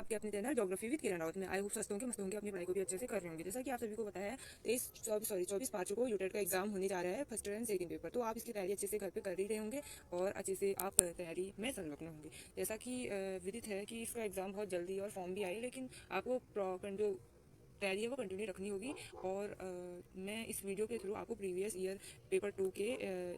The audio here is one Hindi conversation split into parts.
आपके अपने चैनल ज्योग्राफी विद किरण रावत में। आई होप स्वस्थ होंगे, मस्त होंगे, अपनी पढ़ाई को भी अच्छे से कर रहे होंगे। जैसा कि आप सभी को पता है 24 मार्च को यूटेट का एग्जाम होने जा रहा है, फर्स्ट एंड सेकंड पेपर। तो आप इसकी तैयारी अच्छे से घर पे कर ही रहे होंगे और अच्छे से आप तैयारी में संलग्न होंगे। जैसा कि विदित है कि इसका एग्जाम बहुत जल्दी और फॉर्म भी आए, लेकिन आपको जो तैयारी है वो कंटिन्यू रखनी होगी। और मैं इस वीडियो के थ्रू आपको प्रीवियस ईयर पेपर 2 के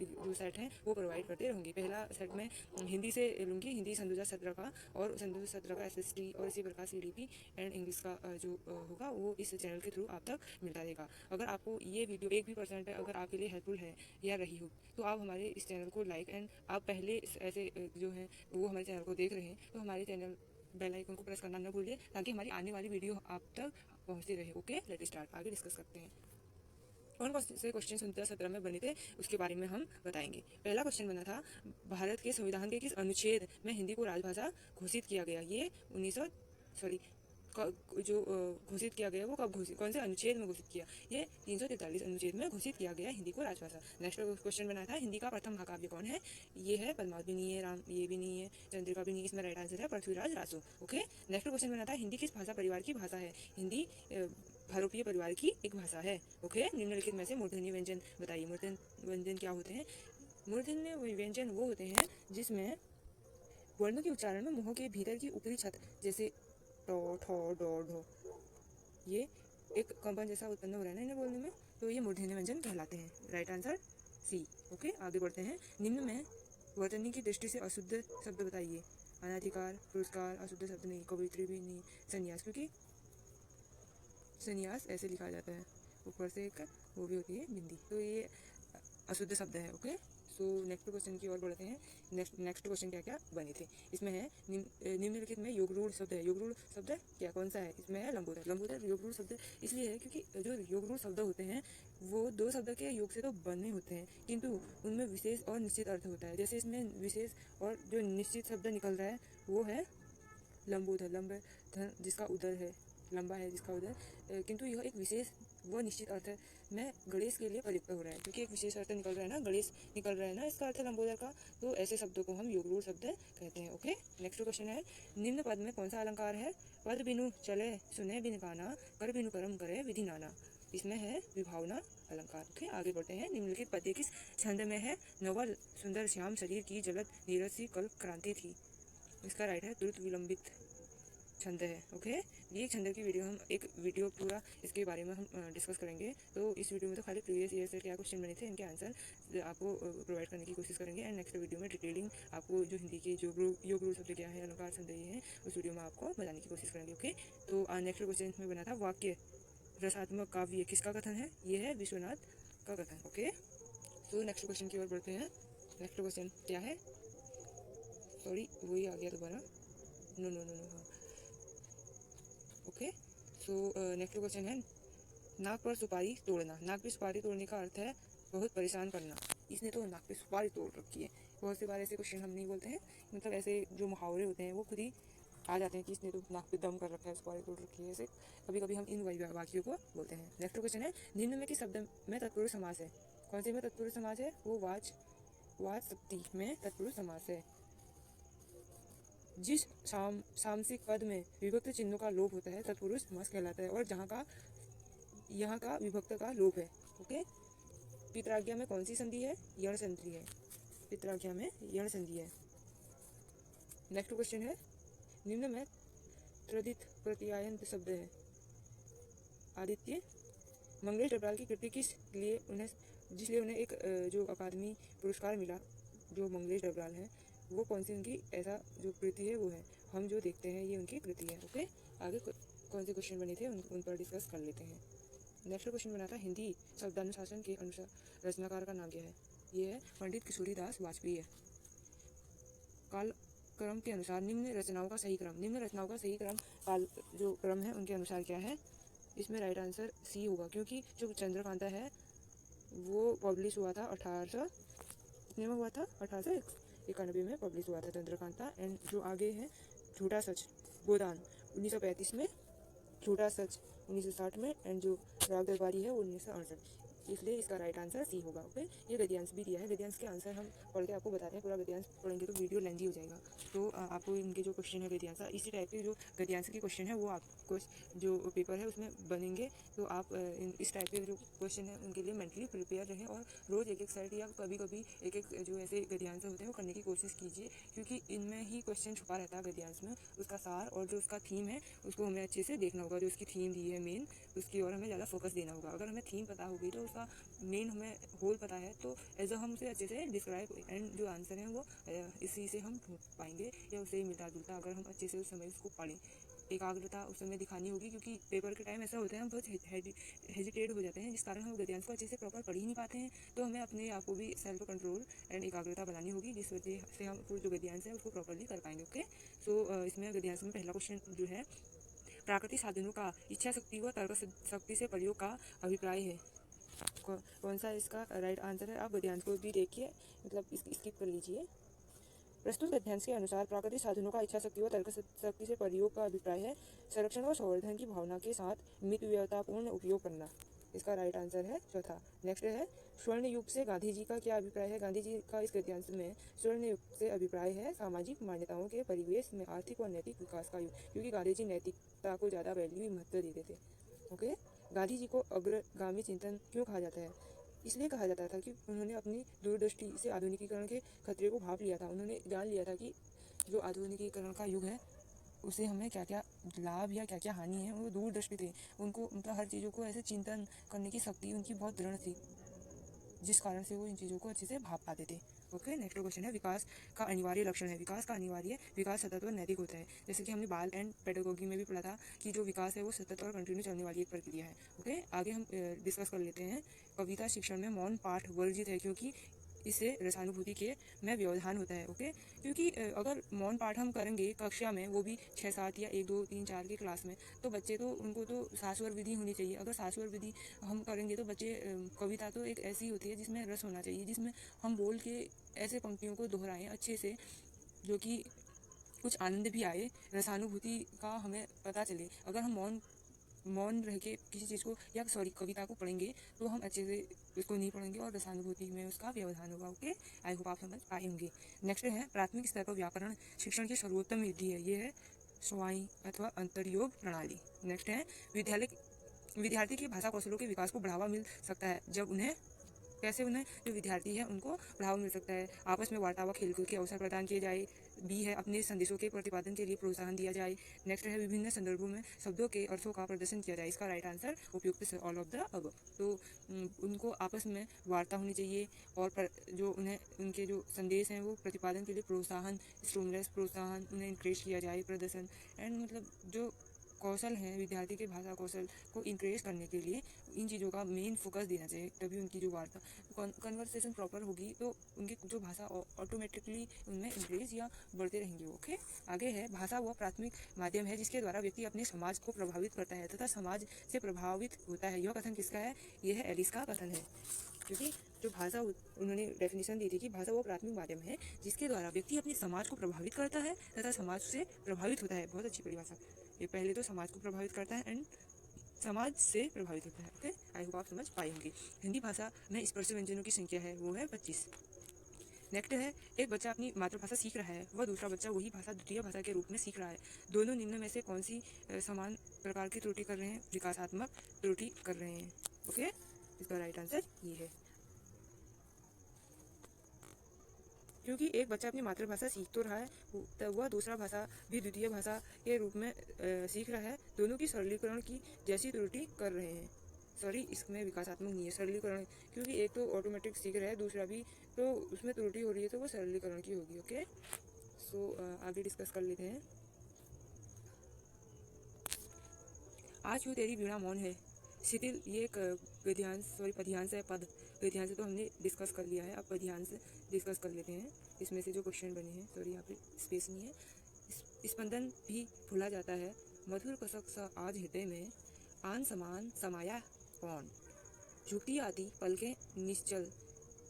जो सेट हैं वो प्रोवाइड करते रहूँगी। पहला सेट मैं हिंदी से लूँगी, हिंदी सन 2017 का, और सन 2017 का एसएसटी और इसी प्रकार सीडीपी एंड इंग्लिश का जो होगा वो इस चैनल के थ्रू आप तक मिलता रहेगा। अगर आपको ये वीडियो 1% अगर आपके लिए हेल्पफुल है या रही हो तो आप हमारे इस चैनल को लाइक एंड आप पहले ऐसे जो है वो हमारे चैनल को देख रहे हैं तो हमारे चैनल बेल आइकन को प्रेस करना न भूलिए, ताकि हमारी आने वाली वीडियो आप तक पहुंचती रहे। ओके, लेट स्टार्ट, आगे डिस्कस करते हैं। कौन से क्वेश्चन 2017 में बने थे उसके बारे में हम बताएंगे। पहला क्वेश्चन बना था, भारत के संविधान के किस अनुच्छेद में हिंदी को राजभाषा घोषित किया गया। ये 1900 सॉरी जो घोषित किया गया वो कब घोषित, कौन से अनुच्छेद में घोषित किया। ये 343 अनुच्छेद में घोषित किया गया हिंदी को राजभाषा। नेक्स्ट क्वेश्चन बना था, हिंदी का प्रथम महाकाव्य कौन है। ये है पद्मावत भी नहीं है, राम ये भी नहीं है, चंद्रिका भी नहीं है, इसमें राइट आंसर है Prithviraj Raso. Okay, next question बना था, हिंदी किस भाषा परिवार की भाषा है। हिंदी भारोपीय परिवार की एक भाषा है। ओके, निम्नलिखित में से मूर्धन्य व्यंजन बताइए। मूर्धन्य व्यंजन क्या होते हैं। मूर्धन्य व्यंजन वो होते हैं जिसमें वर्णों के उच्चारण में मुंह के भीतर की ऊपरी छत, जैसे टो ठो डो ढो, ये एक कंपन जैसा उत्पन्न हो रहा है ना इन्हें बोलने में, तो ये मूर्धन्य व्यंजन कहलाते हैं। Right answer C. ओके, आगे बढ़ते हैं। निम्न में वर्तनी की दृष्टि से अशुद्ध शब्द बताइए। अनाधिकार, पुरस्कार अशुद्ध शब्द नहीं, कवित्री भी नहीं, संन्यास, क्योंकि संन्यास ऐसे लिखा जाता है, ऊपर से एक वो भी होती है बिंदी, तो ये अशुद्ध शब्द है। ओके, सो नेक्स्ट क्वेश्चन की ओर बढ़ते हैं। नेक्स्ट क्वेश्चन क्या क्या बने थे। इसमें है निम्नलिखित में योगरूढ़ शब्द है। योगरूढ़ शब्द क्या कौन सा है। इसमें है लंबोदर। लंबोदर योगरूढ़ शब्द इसलिए है क्योंकि जो योगरूढ़ शब्द होते हैं वो दो शब्द के योग से तो बने होते हैं, किंतु उनमें विशेष और निश्चित अर्थ होता है। जैसे इसमें विशेष और जो निश्चित शब्द निकल रहा है वो है लंबोदर। लंब जिसका उदर है, लंबा है जिसका उदर, किंतु यह एक विशेष व निश्चित अर्थ में गणेश के लिए प्रयुक्त हो रहा है, क्योंकि एक विशेष अर्थ निकल रहा है ना, गणेश निकल रहा है ना, इसका अर्थ लंबोदर का, तो ऐसे शब्दों को हम योगरूढ़ शब्द कहते हैं। ओके, नेक्स्ट क्वेश्चन है, निम्न पद में कौन सा अलंकार है। पद बिनु चले सुने बिन गाना, कर बिनु कर्म करे विधि नाना। इसमें है विभावना अलंकार। ओके, आगे बढ़ते हैं। निम्नलिखित पद्य किस छंद में है। नवल सुंदर श्याम शरीर की जलद नीरज सी कल क्रांति थी। इसका राइट है द्रुत विलंबित छंद है। ओके, ये छंद की वीडियो हम एक वीडियो पूरा इसके बारे में हम डिस्कस करेंगे। तो इस वीडियो में तो खाली प्रीवियस ईयर से क्या क्वेश्चन बने थे इनके आंसर आपको प्रोवाइड करने की कोशिश करेंगे, एंड नेक्स्ट वीडियो में डिटेलिंग आपको जो हिंदी के जो योग शब्द क्या है, अलंकार छंद ये है, उस वीडियो में आपको बताने की कोशिश करेंगे। ओके, तो नेक्स्ट क्वेश्चन में बना था, वाक्य रसात्मक काव्य किसका कथन है। ये है विश्वनाथ का कथन। ओके, तो नेक्स्ट क्वेश्चन की ओर बढ़ते हैं। नेक्स्ट क्वेश्चन क्या है, सॉरी वही आ गया दोबारा, no no no no. Okay, so next question है, नाक पर सुपारी तोड़ना। नाक पर सुपारी तोड़ने का अर्थ है बहुत परेशान करना। इसने तो नाक पे सुपारी तोड़ रखी है। बहुत सी बार ऐसे क्वेश्चन हम नहीं बोलते हैं, मतलब ऐसे जो मुहावरे होते हैं वो खुद ही आ जाते हैं कि इसने तो नाक पे दम कर रखा है, सुपारी तोड़ रखी है, ऐसे कभी कभी हम इन वाक्यों को बोलते हैं। नेक्स्ट क्वेश्चन है, निम्न में किस शब्द में तत्पुरुष समास है। कौन से में तत्पुरुष समास है, वो वाचस्पति में तत्पुरुष समास है। जिस सामसिक पद में विभक्त चिन्हों का लोप होता है तत्पुरुष समास कहलाता है, और यहाँ का विभक्त का लोप है। ओके, पितराज्ञा में कौन सी संधि है, यण संधि है। पितराज्ञा में यण संधि है। नेक्स्ट क्वेश्चन है, निम्न में त्वरित प्रत्यायंत शब्द है। आदित्य मंगलेश डबराल की कृति जिसलिए उन्हें एक जो अकादमी पुरस्कार मिला, जो मंगलेश डबराल है, वो कौन सी उनकी ऐसा जो कृति है वो है, हम जो देखते हैं ये उनकी कृति है। ओके, आगे कौन से क्वेश्चन बने थे उन पर डिस्कस कर लेते हैं। नेक्स्ट क्वेश्चन बना था, हिंदी शब्दानुशासन के अनुसार रचनाकार का नाम क्या है। ये है पंडित किशोरीदास वाजपेयी है। काल क्रम के अनुसार निम्न रचनाओं का सही क्रम। निम्न रचनाओं का सही क्रम काल जो क्रम है उनके अनुसार क्या है। इसमें राइट आंसर सी होगा, क्योंकि जो चंद्रकांता है वो पब्लिश हुआ था 1800 कितने में हुआ था, 1891 में पब्लिश हुआ था चंद्रकांता। एंड जो आगे है झूठा सच गोदान 1935 में, झूठा सच 1960 में, एंड जो राग दरबारी है वो 1968। इसलिए इसका राइट आंसर सी होगा। ओके, ये गद्यांश भी दिया है, गद्यांश के आंसर हम पढ़ के आपको बताते हैं। पूरा गद्यांश पढ़ेंगे तो वीडियो लेंथी हो जाएगा, तो आपको इनके जो क्वेश्चन है गद्यांश इसी टाइप के जो गद्यांश के क्वेश्चन है वो आपको जो पेपर है उसमें बनेंगे, तो आप इस टाइप के जो क्वेश्चन है उनके लिए मेंटली प्रिपेयर रहें और रोज़ एक एक सेट या कभी कभी एक एक जो ऐसे गद्यांश होते हैं वो करने की कोशिश कीजिए, क्योंकि इनमें ही क्वेश्चन छुपा रहता है गद्यांश में। उसका सार और जो उसका थीम है उसको हमें अच्छे से देखना होगा, जो उसकी थीम दी है मेन उसकी और हमें ज़्यादा फोकस देना होगा। अगर हमें थीम पता होगी तो उसका मेन हमें होल पता है तो एज हम उसे अच्छे से डिस्क्राइब एंड जो आंसर है वो इसी से हम ढूंढ पाएंगे या उसे मिलता जुलता, अगर हम अच्छे से उस समय उसको पढ़ें। एकाग्रता उस समय दिखानी होगी, क्योंकि पेपर के टाइम ऐसा होता है हम बहुत हेजिटेट हो जाते हैं, जिस कारण हम गद्यांश को अच्छे से प्रॉपर पढ़ ही नहीं पाते हैं। तो हमें अपने आप को भी सेल्फ कंट्रोल एंड एकाग्रता बनानी होगी, जिस वजह से हम जो गद्यांश है उसको प्रॉपरली कर पाएंगे। ओके, सो इसमें गद्यांश में पहला क्वेश्चन जो है, प्राकृतिक साधनों का इच्छा शक्ति व तर्क शक्ति से प्रयोग का अभिप्राय है। कौन सा इसका राइट आंसर है? आप गद्यांश को भी देखिए, मतलब स्किप कर लीजिए। प्रस्तुत गद्यांश के अनुसार प्राकृतिक साधनों का इच्छा शक्ति व तर्क शक्ति से प्रयोग का अभिप्राय है संरक्षण व संवर्धन की भावना के साथ मितव्ययतापूर्ण उपयोग करना। इसका राइट आंसर है चौथा। नेक्स्ट है, स्वर्ण युग से गांधी जी का क्या अभिप्राय है? गांधी जी का इस गद्यांश में स्वर्ण युग से अभिप्राय है सामाजिक मान्यताओं के परिवेश में आर्थिक और नैतिक विकास का युग, क्योंकि गांधी जी नैतिकता को ज़्यादा वैल्यू महत्व देते थे। ओके, गांधी जी को अग्रगामी चिंतन क्यों कहा जाता है? इसलिए कहा जाता था कि उन्होंने अपनी दूरदृष्टि से आधुनिकीकरण के खतरे को भांप लिया था। उन्होंने जान लिया था कि जो आधुनिकीकरण का युग है उसे हमें क्या क्या लाभ या क्या क्या हानि है, वो दूरदृष्टि थे। उनको मतलब हर चीज़ों को ऐसे चिंतन करने की शक्ति उनकी बहुत दृढ़ थी, जिस कारण से वो इन चीज़ों को अच्छे से भाप पाते थे। ओके, नेक्स्ट क्वेश्चन है, विकास का अनिवार्य लक्षण है। विकास का अनिवार्य विकास सतत व नैतिक होता है। जैसे कि हमने बाल एंड पेडागोगी में भी पढ़ा था कि जो विकास है वो सतत और कंटिन्यू चलने वाली एक प्रक्रिया है। ओके, आगे हम डिस्कस कर लेते हैं। कविता शिक्षण में मौन पाठ वर्जित है, क्योंकि इससे रसानुभूति के में व्यवधान होता है। ओके, क्योंकि अगर मौन पाठ हम करेंगे कक्षा में, वो भी 6-7 या 1 2 3 4 की क्लास में, तो बच्चे तो उनको तो शाश्वर विधि होनी चाहिए। अगर शाश्वर विधि हम करेंगे तो बच्चे कविता तो एक ऐसी होती है जिसमें रस होना चाहिए, जिसमें हम बोल के ऐसे पंक्तियों को दोहराएं अच्छे से, जो कि कुछ आनंद भी आए, रसानुभूति का हमें पता चले। अगर हम मौन रह के किसी चीज़ को या कविता को पढ़ेंगे तो हम अच्छे से उसको नहीं पढ़ेंगे और रसानुभूति में उसका व्यवधान होगा। ओके, आई होप आप समझ पाए होंगे। नेक्स्ट है, प्राथमिक स्तर पर व्याकरण शिक्षण की सर्वोत्तम विधि है। ये है स्वाई अथवा अंतर्योग प्रणाली। नेक्स्ट है, विद्यार्थी के भाषा कौशलों के विकास को बढ़ावा मिल सकता है जब उन्हें कैसे उन्हें जो विद्यार्थी है उनको बढ़ावा मिल सकता है, आपस में वार्तालाप खेलकूद के अवसर प्रदान किए जाए। बी है, अपने संदेशों के प्रतिपादन के लिए प्रोत्साहन दिया जाए। नेक्स्ट है, विभिन्न संदर्भों में शब्दों के अर्थों का प्रदर्शन किया जाए। इसका राइट आंसर उपयुक्त से ऑल ऑफ द अब। तो उनको आपस में वार्ता होनी चाहिए और जो उन्हें उनके जो संदेश हैं वो प्रतिपादन के लिए प्रोत्साहन, स्टिमुलस प्रोत्साहन उन्हें इंक्रेज किया जाए, प्रदर्शन एंड मतलब जो कौशल हैं विद्यार्थी के भाषा कौशल को इंक्रेज करने के लिए इन चीज़ों का मेन फोकस देना चाहिए, तभी उनकी जो वार्ता कन्वर्सेशन प्रॉपर होगी तो उनकी जो भाषा ऑटोमेटिकली उनमें इंक्रेज या बढ़ते रहेंगे। ओके, आगे है, भाषा वह प्राथमिक माध्यम है जिसके द्वारा व्यक्ति अपने समाज को प्रभावित करता है तथा समाज से प्रभावित होता है। यह कथन किसका है? यह है एलिस का कथन है, क्योंकि जो भाषा उन्होंने डेफिनेशन दी थी कि भाषा वो प्राथमिक माध्यम है जिसके द्वारा व्यक्ति अपने समाज को प्रभावित करता है तथा समाज से प्रभावित होता है। बहुत अच्छी परिभाषा। ये पहले तो समाज को प्रभावित करता है एंड समाज से प्रभावित होता है। ओके, आई होप आप समझ पाएंगे। हिंदी भाषा में स्पर्श व्यंजनों की संख्या है वो है 25। नेक्स्ट है, एक बच्चा अपनी मातृभाषा सीख रहा है, वह दूसरा बच्चा वही भाषा द्वितीय भाषा के रूप में सीख रहा है। दोनों निम्न में से कौन सी समान प्रकार की त्रुटि कर रहे हैं? विकासात्मक त्रुटि कर रहे हैं। ओके, इसका राइट आंसर ये है, क्योंकि एक बच्चा अपनी मातृभाषा सीख तो रहा है, तब वह दूसरा भाषा भी द्वितीय भाषा के रूप में सीख रहा है। दोनों की सरलीकरण की जैसी त्रुटि कर रहे हैं। सॉरी, इसमें विकासात्मक नहीं है, सरलीकरण, क्योंकि एक तो ऑटोमेटिक सीख रहा है, दूसरा भी, तो उसमें त्रुटि हो रही है तो वो सरलीकरण की होगी। ओके, सो आगे डिस्कस कर लेते हैं। आज क्यों तेरी वीणा मौन है? शिथिल, ये एक गद्यांश पद्यांश है। गद्यांश तो हमने डिस्कस कर लिया है, अब पद्यांश डिस्कस कर लेते हैं। इसमें से जो क्वेश्चन बने हैं, सॉरी यहाँ पे स्पेस नहीं है। स्पंदन भी भूला जाता है, मधुर कसक सा आज हृदय में, आन समान समाया कौन, झुकती आती पलकें निश्चल,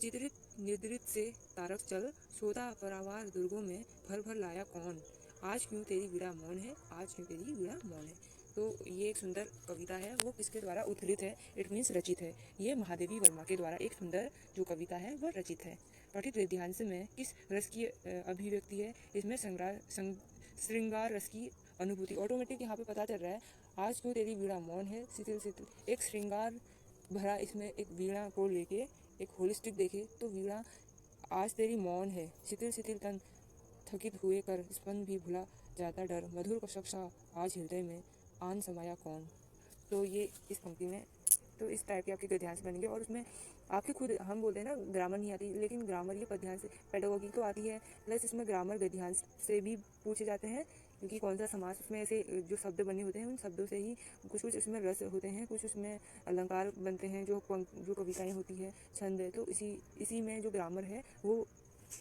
चित्रित निद्रित से तारक चल, सोता परावार दुर्गों में भर भर लाया कौन, आज क्यों तेरी वीणा मौन है, आज क्यों तेरी वीणा मौन है। तो ये एक सुंदर कविता है, वो किसके द्वारा उद्धृत है, इट मीन्स रचित है। ये महादेवी वर्मा के द्वारा एक सुंदर जो कविता है वह रचित है। पठित गद्यांश में किस रस की अभिव्यक्ति है, इसमें श्रृंगार रस की अनुभूति। ऑटोमेटिक यहाँ पे पता चल रहा है, आज क्यों तेरी वीणा मौन है शिथिल शिथिल, एक श्रृंगार भरा इसमें एक वीणा को लेके एक होलिस्टिक देखे तो वीणा आज तेरी मौन है, शिथिल शिथिल तन थकित हुए कर स्पंद भी भुला जाता डर, मधुर कशक सा आज हृदय में आन समाया कौन। तो ये इस पंक्ति में तो इस टाइप के आपके गद्यांश बनेंगे। और उसमें आपके खुद हम बोलते हैं ना ग्रामर नहीं आती, लेकिन ग्रामर ये पद्यांश पेडागोगी तो आती है, प्लस इसमें ग्रामर गद्यांश से भी पूछे जाते हैं, क्योंकि कौन सा समास उसमें ऐसे जो शब्द बने होते हैं उन शब्दों से ही कुछ उसमें रस होते हैं, कुछ उसमें अलंकार बनते हैं, जो कविताएं होती है छंद है, तो इसी में जो ग्रामर है वो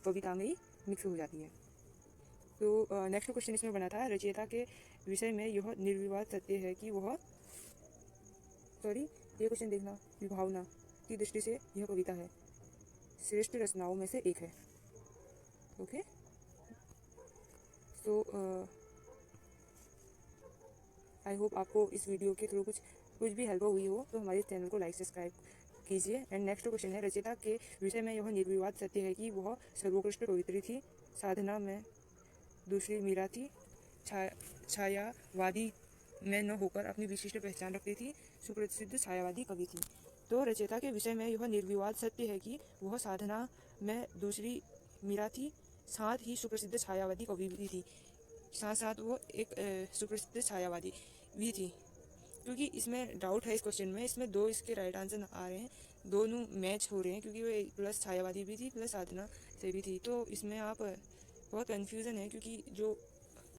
कविता में ही मिक्स हो जाती है। तो नेक्स्ट क्वेश्चन इसमें बना था, रचयिता के विषय में यह निर्विवाद सत्य है कि वह ये क्वेश्चन देखना, विभावना की दृष्टि से यह कविता है श्रेष्ठ रचनाओं में से एक है। ओके, तो आई होप आपको इस वीडियो के थ्रू कुछ भी हेल्प हुई हो, तो हमारे चैनल को लाइक सब्सक्राइब कीजिए। एंड नेक्स्ट क्वेश्चन है, रचयिता के विषय में यह निर्विवाद सत्य है कि वह सर्वोत्कृष्ट कवित्री थी, साधना में दूसरी मीरा थी, छायावादी में न होकर अपनी विशिष्ट पहचान रखती थी, सुप्रसिद्ध छायावादी कवि थी। तो रचयिता के विषय में यह निर्विवाद सत्य है कि वह साधना में दूसरी मीरा थी, साथ ही सुप्रसिद्ध छायावादी कवि भी थी, साथ साथ वो एक सुप्रसिद्ध छायावादी भी थी। क्योंकि इसमें डाउट है इस क्वेश्चन में, इसमें दो इसके राइट आंसर आ रहे हैं, दोनों मैच हो रहे हैं, क्योंकि वो प्लस छायावादी भी थी प्लस साधना से भी थी। तो इसमें आप बहुत कन्फ्यूज़न है, क्योंकि जो